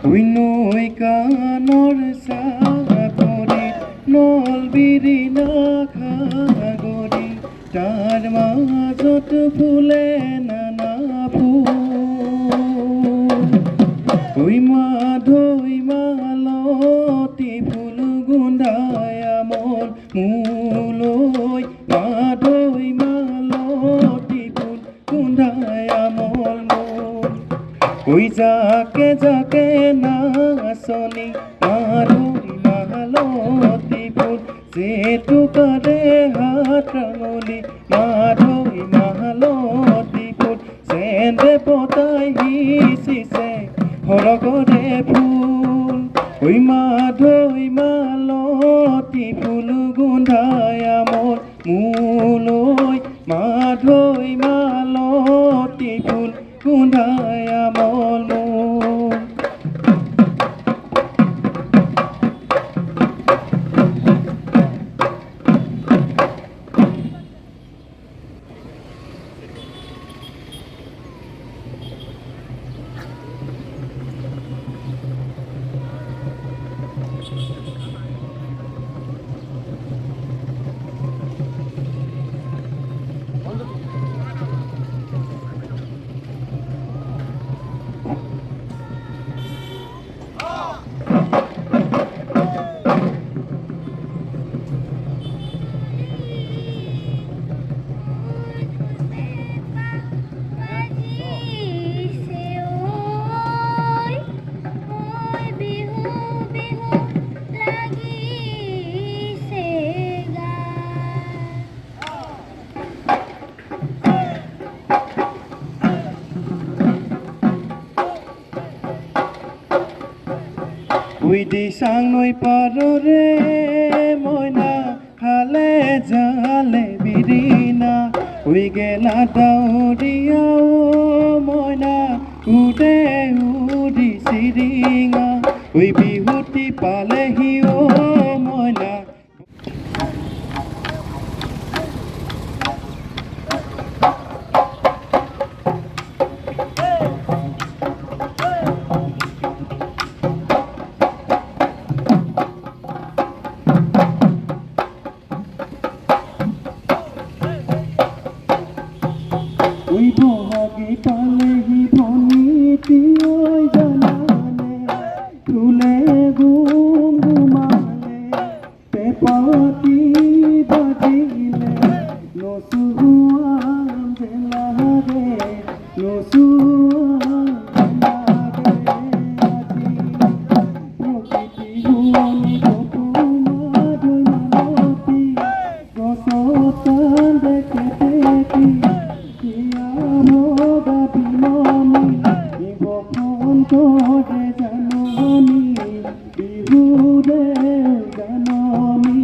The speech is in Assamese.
ওই নৈ কাণৰ চাপৰি নল বিৰি নাখাগৰি তাৰ মাজত ফুলে নানা ফুল ওই মাধৈ মালতী ফুল গোন্ধাই আমল মূলৈ মাধৈ মালতী ফুল গোন্ধাই আমল মূল ওই যাকে যাকে নাচনি মাধৈ মালতী ফুল জেতুকাৰে হাত ৰাঙলী মাধৈ মালতী ফুল চেন্দে পতাই সিঁচিছে সৰগৰে ফুল ওই মাধৈ মালতী ফুল গোন্ধাই আমল মূলৈ মাধৈ মালতী ফুল গোন্ধাই আমল মূল ওই দিচাং নৈ পাৰৰে মইনা খালে জালে বিৰিণা ওই গেলা ডাউৰিয়াও মইনা উদে উৰি চিৰিঙা ওই বিহুতি পালেহি অ মইনা ওই বহাগী পালেহি ভনীতি ঐ জানানে ফুলে গুম গুমালে পেপাতি বাজিলে নচুৱাম জেলাৰে নচুৱাম জেলাৰে আজি প্ৰকৃতি শুৱনি কপু মাধৈ মালতী গছত দেখে দেখি বসন্তৰে জাননী বিহুৰে জাননী